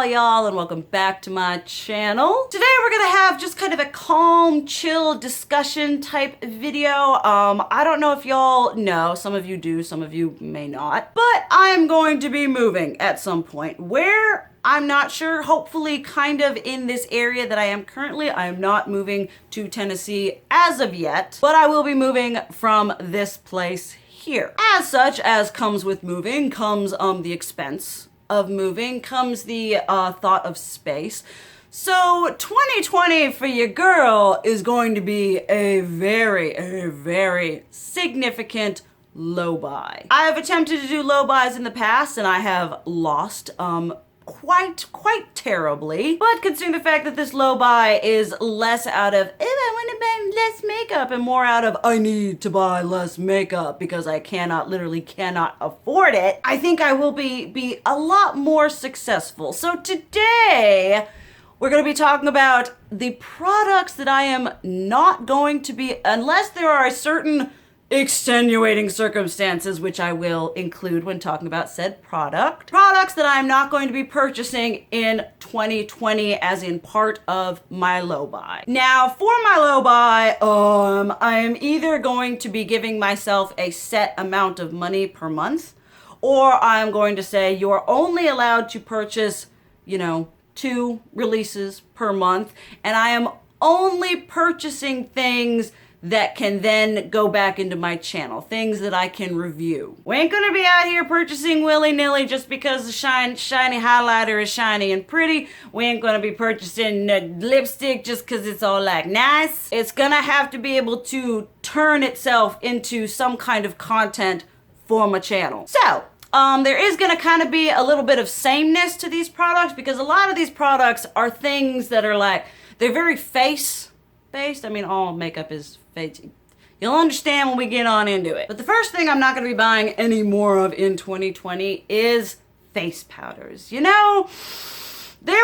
y'all, and welcome back to my channel. Today we're gonna have just kind of a calm, chill discussion type video. I don't know if y'all know, some of you do, some of you may not, but I'm going to be moving at some point. Where? I'm not sure. Hopefully kind of in this area that I am currently. I am not moving to Tennessee as of yet, but I will be moving from this place here. As such, as comes with moving, comes the expense of moving, comes the thought of space. So 2020 for your girl is going to be a very significant low buy. I have attempted to do low buys in the past and I have lost quite terribly. But considering the fact that this low buy is less out of, I want to buy less makeup, and more out of, I need to buy less makeup because I literally cannot afford it, I think I will be a lot more successful. So today, we're going to be talking about the products that I am not going to be, unless there are certain extenuating circumstances, which I will include when talking about said products that I'm not going to be purchasing in 2020 as in part of my low buy. Now for my low buy, I am either going to be giving myself a set amount of money per month, or I'm going to say you're only allowed to purchase, 2 releases per month, and I am only purchasing things that can then go back into my channel, things that I can review. We ain't gonna be out here purchasing willy-nilly just because the shiny highlighter is shiny and pretty. We ain't gonna be purchasing lipstick just because it's all like nice. It's gonna have to be able to turn itself into some kind of content for my channel. So, there is gonna kind of be a little bit of sameness to these products because a lot of these products are things that are like, they're very face-based. I mean, all makeup is face. You'll understand when we get on into it. But the first thing I'm not gonna be buying any more of in 2020 is face powders. There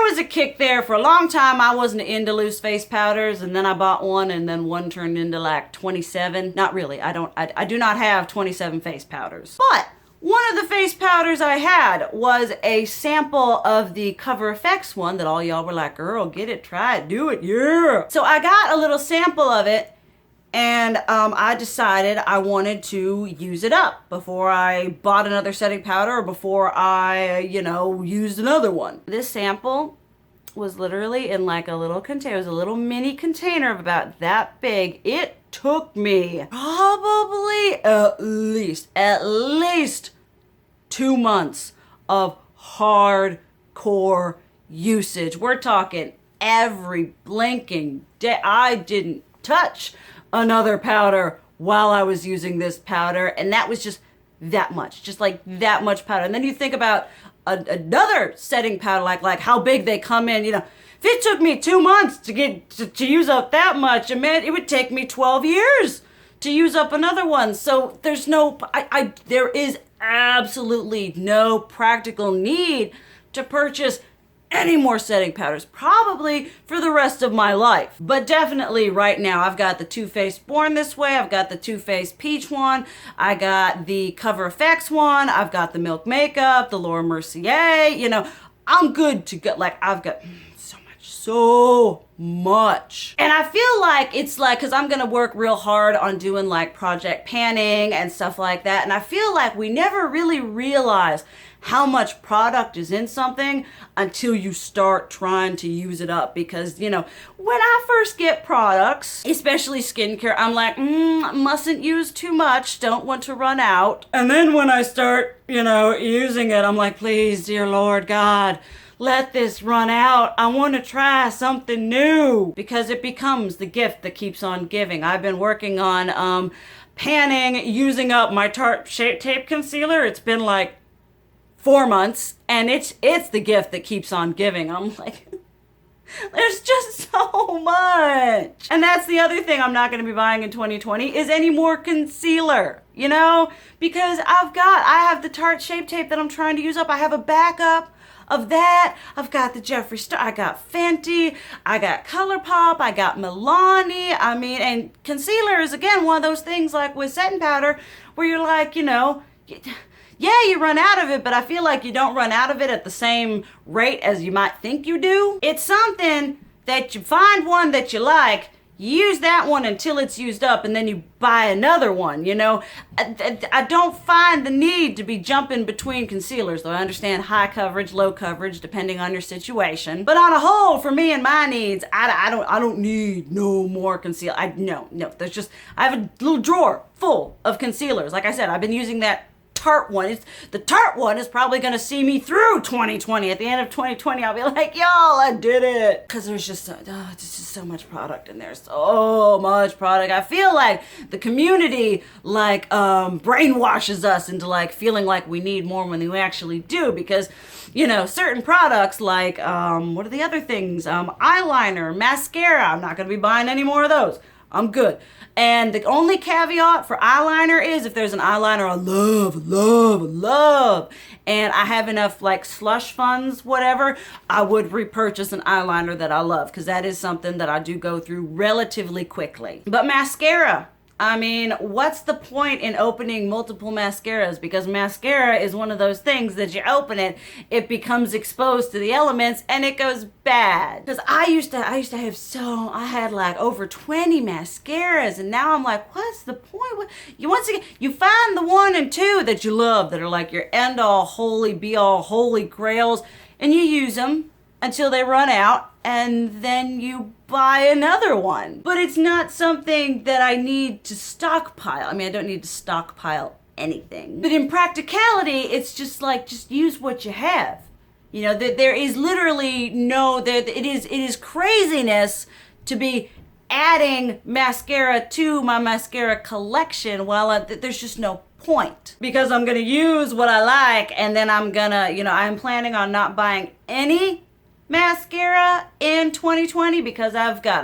was a kick there for a long time. I wasn't into loose face powders, and then I bought one, and then one turned into like 27. Not really, I do not have 27 face powders. But one of the face powders I had was a sample of the Cover FX one that all y'all were like, girl, get it, try it, do it, yeah. So I got a little sample of it, and I decided I wanted to use it up before I bought another setting powder or before I, used another one. This sample was literally in like a little container. It was a little mini container of about that big. It took me probably at least 2 months of hardcore usage. We're talking every blinking day. I didn't touch another powder while I was using this powder, and that was just that much, just like that much powder. And then you think about another setting powder, like how big they come in. If it took me 2 months to get to use up that much, it would take me 12 years to use up another one. So there's there is absolutely no practical need to purchase any more setting powders, probably for the rest of my life. But definitely right now, I've got the Too Faced Born This Way, I've got the Too Faced Peach one, I got the Cover FX one, I've got the Milk Makeup, the Laura Mercier, I'm good to go. Like, I've got so much. And I feel like it's like, because I'm gonna work real hard on doing like project panning and stuff like that, and I feel like we never really realize how much product is in something until you start trying to use it up. Because, when I first get products, especially skincare, I'm like, mustn't use too much, don't want to run out. And then when I start, using it, I'm like, please, dear Lord God, let this run out. I want to try something new, because it becomes the gift that keeps on giving. I've been working on panning, using up my Tarte Shape Tape Concealer. It's been like 4 months, and it's the gift that keeps on giving. I'm like, there's just so much. And that's the other thing I'm not going to be buying in 2020 is any more concealer, because I have the Tarte Shape Tape that I'm trying to use up. I have a backup of that. I've got the Jeffree Star, I got Fenty, I got ColourPop, I got Milani. And concealer is again one of those things like with setting powder where you're like, yeah, you run out of it, but I feel like you don't run out of it at the same rate as you might think you do. It's something that you find one that you like, you use that one until it's used up, and then you buy another one, you know? I don't find the need to be jumping between concealers, though I understand high coverage, low coverage, depending on your situation. But on a whole, for me and my needs, I don't need no more concealer. No, there's just, I have a little drawer full of concealers. Like I said, I've been using that Tarte one. The Tarte one is probably going to see me through 2020. At the end of 2020, I'll be like, y'all, I did it. Because there's just so much product in there. So much product. I feel like the community like brainwashes us into like feeling like we need more when we actually do. Because, you know, certain products like, what are the other things? Eyeliner, mascara. I'm not going to be buying any more of those. I'm good. And the only caveat for eyeliner is if there's an eyeliner I love, and I have enough like slush funds, whatever, I would repurchase an eyeliner that I love, because that is something that I do go through relatively quickly. But mascara, I mean, what's the point in opening multiple mascaras? Because mascara is one of those things that you open it, it becomes exposed to the elements and it goes bad. Because I used to have I had like over 20 mascaras, and now I'm like, what's the point? Once again, you find the 1 and 2 that you love, that are like your end all holy, be all holy grails, and you use them until they run out, and then you buy another one. But it's not something that I need to stockpile. I mean, I don't need to stockpile anything. But in practicality, it's just like, just use what you have. You know, there is literally it is craziness to be adding mascara to my mascara collection while there's just no point. Because I'm gonna use what I like, and then I'm gonna, you know, I'm planning on not buying any mascara in 2020 because I think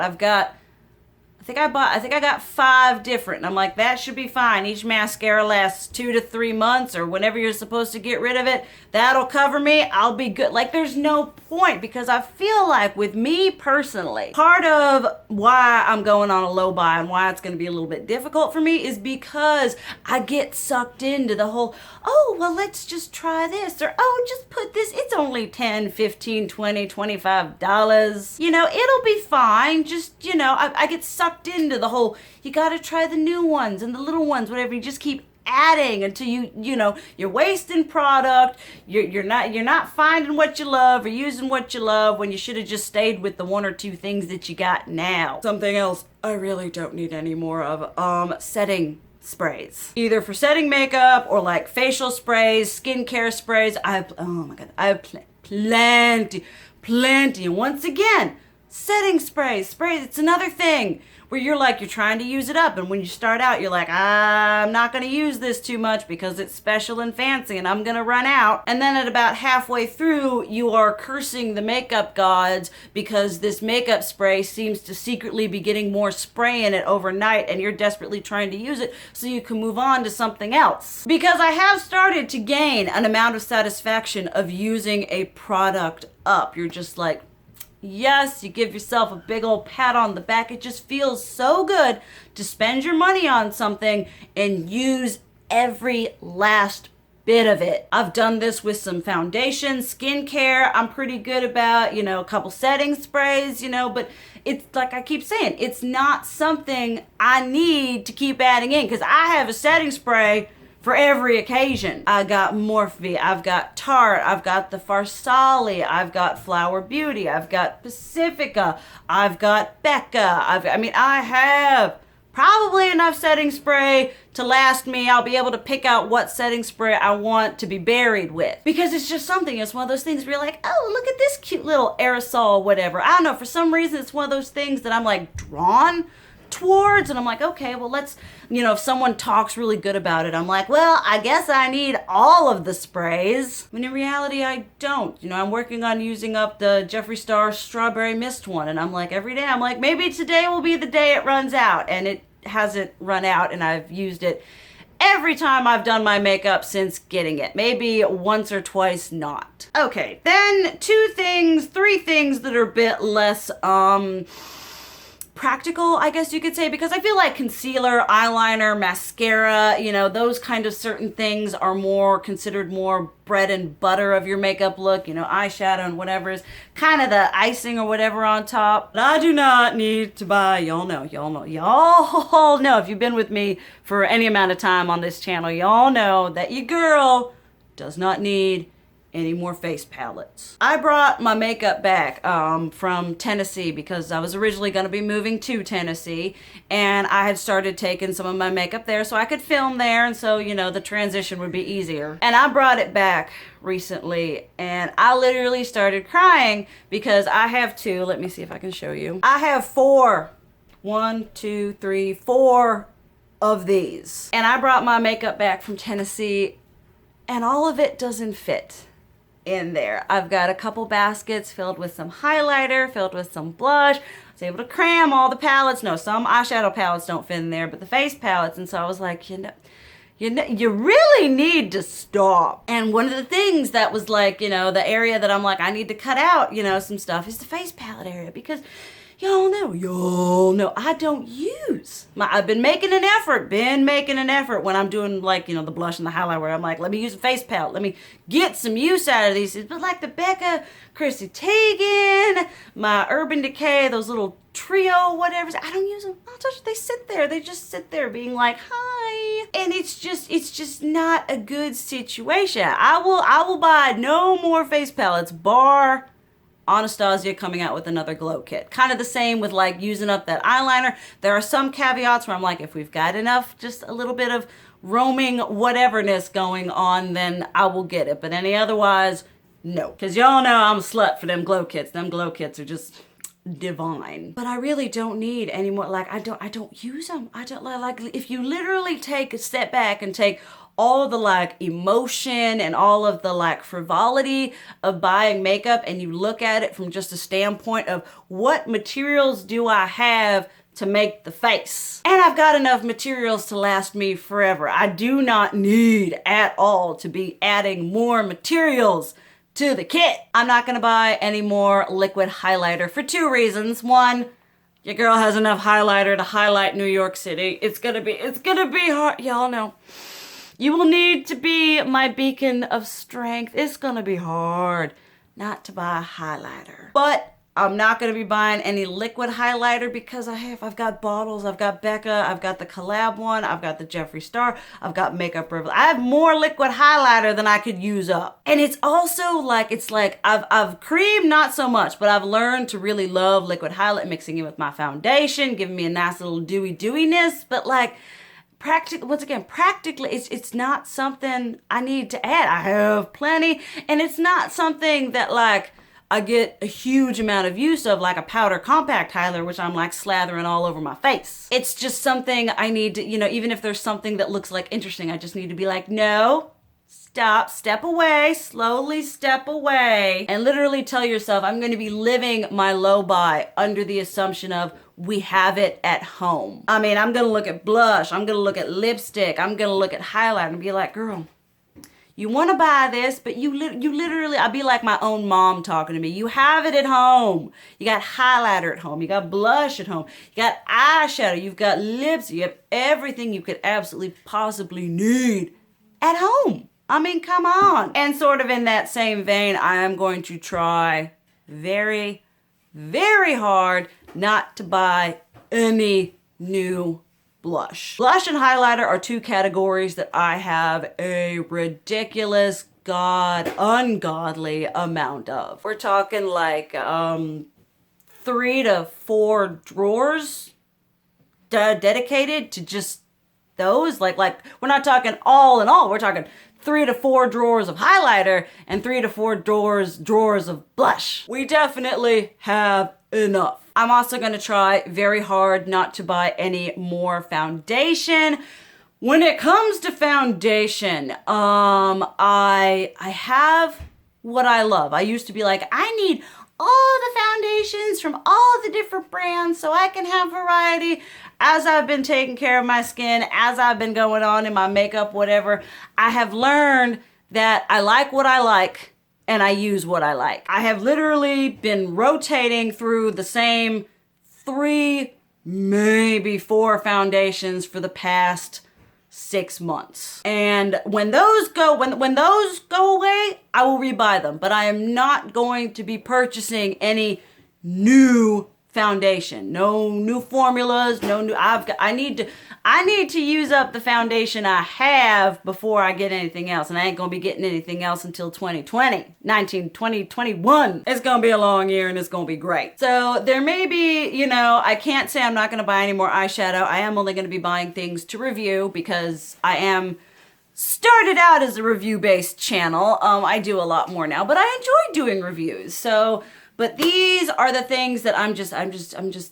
I got 5 different, and I'm like, that should be fine. Each mascara lasts 2 to 3 months, or whenever you're supposed to get rid of it. That'll cover me. I'll be good. Like, there's no point, because I feel like with me personally, part of why I'm going on a low buy and why it's going to be a little bit difficult for me is because I get sucked into the whole, oh, well, let's just try this, or oh, just put this, it's only $10, $15, $20, $25. You know, it'll be fine. Just, you know, I get sucked into the whole, you gotta try the new ones and the little ones, whatever. You just keep adding until you know, you're wasting product. You're not finding what you love or using what you love when you should have just stayed with the 1 or 2 things that you got now. Something else I really don't need any more of, setting sprays. Either for setting makeup or like facial sprays, skincare sprays. I have plenty. And once again, setting sprays, it's another thing where you're trying to use it up, and when you start out, you're like, I'm not going to use this too much because it's special and fancy and I'm going to run out. And then at about halfway through, you are cursing the makeup gods because this makeup spray seems to secretly be getting more spray in it overnight, and you're desperately trying to use it so you can move on to something else. Because I have started to gain an amount of satisfaction of using a product up. You're just like, yes, you give yourself a big old pat on the back. It just feels so good to spend your money on something and use every last bit of it. I've done this with some foundation, skincare. I'm pretty good about, you know, a couple setting sprays, you know, but it's like I keep saying, it's not something I need to keep adding in, because I have a setting spray for every occasion. I got Morphe, I've got Tarte, I've got the Farsali, I've got Flower Beauty, I've got Pacifica, I've got Becca, I have probably enough setting spray to last me. I'll be able to pick out what setting spray I want to be buried with. Because it's just something, it's one of those things where you're like, oh, look at this cute little aerosol, whatever. I don't know, for some reason it's one of those things that I'm like drawn towards, and I'm like, okay, well, let's, you know, if someone talks really good about it, I'm like, well, I guess I need all of the sprays. When in reality, I don't. You know, I'm working on using up the Jeffree Star Strawberry Mist one, and I'm like, every day, I'm like, maybe today will be the day it runs out, and it hasn't run out, and I've used it every time I've done my makeup since getting it. Maybe once or twice not. Okay, then 3 things that are a bit less, practical, I guess you could say, because I feel like concealer, eyeliner, mascara, you know, those kind of certain things are more considered more bread and butter of your makeup look, you know, eyeshadow and whatever is kind of the icing or whatever on top. But I do not need to buy, y'all know, if you've been with me for any amount of time on this channel, y'all know that your girl does not need any more face palettes. I brought my makeup back from Tennessee because I was originally going to be moving to Tennessee, and I had started taking some of my makeup there so I could film there, and so, you know, the transition would be easier. And I brought it back recently, and I literally started crying because I have two. Let me see if I can show you. I have four of these. And I brought my makeup back from Tennessee, and all of it doesn't fit in there. I've got a couple baskets filled with some highlighter, filled with some blush. I was able to cram all the palettes. No, some eyeshadow palettes don't fit in there, but the face palettes. And so I was like, you really need to stop. And one of the things that was like, you know, the area that I'm like, I need to cut out, you know, some stuff is the face palette area, because y'all know, I don't use I've been making an effort when I'm doing, like, you know, the blush and the highlight, where I'm like, let me use a face palette. Let me get some use out of these. But like the Becca, Chrissy Teigen, my Urban Decay, those little trio, whatever, I don't use them. I'll touch it. They sit there. They just sit there being like, hi. And it's just not a good situation. I will buy no more face palettes, bar Anastasia coming out with another glow kit. Kind of the same with like using up that eyeliner. There are some caveats where I'm like, if we've got enough, just a little bit of roaming whateverness going on, then I will get it. But any otherwise, no. Because y'all know I'm a slut for them glow kits. Them glow kits are just divine. But I really don't need any more. Like, I don't use them. I don't like, if you literally take a step back and take all the like emotion and all of the like frivolity of buying makeup, and you look at it from just a standpoint of what materials do I have to make the face. And I've got enough materials to last me forever. I do not need at all to be adding more materials to the kit. I'm not gonna buy any more liquid highlighter for two reasons. One, your girl has enough highlighter to highlight New York City. It's gonna be hard. Y'all know. You will need to be my beacon of strength. It's gonna be hard not to buy a highlighter. But I'm not gonna be buying any liquid highlighter because I've got bottles. I've got Becca, I've got the collab one, I've got the Jeffree Star, I've got Makeup Revolve. I have more liquid highlighter than I could use up. And it's also like, I've creamed not so much, but I've learned to really love liquid highlight, mixing it with my foundation, giving me a nice little dewiness, but like, practically, it's not something I need to add. I have plenty, and it's not something that like I get a huge amount of use of, like a powder compact highlighter, which I'm like slathering all over my face. It's just something I need to, you know, even if there's something that looks like interesting, I just need to be like, no, stop, step away, slowly step away, and literally tell yourself, I'm going to be living my low buy under the assumption of we have it at home. I mean, I'm going to look at blush, I'm going to look at lipstick, I'm going to look at highlight and be like, girl, you want to buy this, but you literally, I'd be like my own mom talking to me. You have it at home. You got highlighter at home. You got blush at home. You got eyeshadow. You've got lips. You have everything you could absolutely possibly need at home. I mean, come on. And sort of in that same vein, I am going to try very, very hard not to buy any new blush. Blush and highlighter are two categories that I have a ridiculous, ungodly amount of. We're talking like 3 to 4 drawers dedicated to just those. Like we're not talking all in all. We're talking 3 to 4 drawers of highlighter and 3 to 4 drawers of blush. We definitely have enough. I'm also going to try very hard not to buy any more foundation. When it comes to foundation, I have what I love. I used to be like, I need all the foundations from all the different brands so I can have variety. As I've been taking care of my skin, as I've been going on in my makeup, whatever, I have learned that I like what I like and I use what I like. I have literally been rotating through the same 3 maybe 4 foundations for the past 6 months. And when those go away, I will rebuy them. But I am not going to be purchasing any new foundation. No new formulas, no new, I need to use up the foundation I have before I get anything else. And I ain't gonna be getting anything else until 2020, 2021. It's gonna be a long year and it's gonna be great. So there may be, you know, I can't say I'm not gonna buy any more eyeshadow. I am only gonna be buying things to review because I am started out as a review-based channel. I do a lot more now, but I enjoy doing reviews. So, but these are the things that I'm just,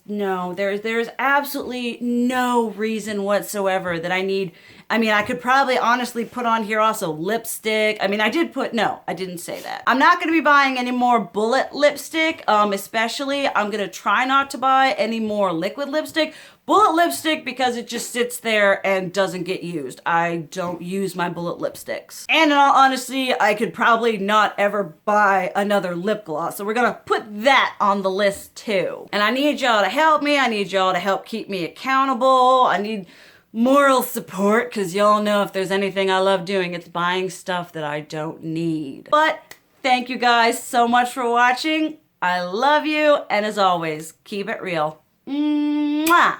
no, there's absolutely no reason whatsoever that I need. I mean, I could probably honestly put on here also lipstick. I mean, I didn't say that. I'm not gonna be buying any more bullet lipstick, especially I'm gonna try not to buy any more liquid lipstick. Bullet lipstick because it just sits there and doesn't get used. I don't use my bullet lipsticks. And in all honesty, I could probably not ever buy another lip gloss. So we're gonna put that on the list too. And I need y'all to help me. I need y'all to help keep me accountable. I need moral support because y'all know if there's anything I love doing, it's buying stuff that I don't need. But thank you guys so much for watching. I love you. And as always, keep it real. Mwah!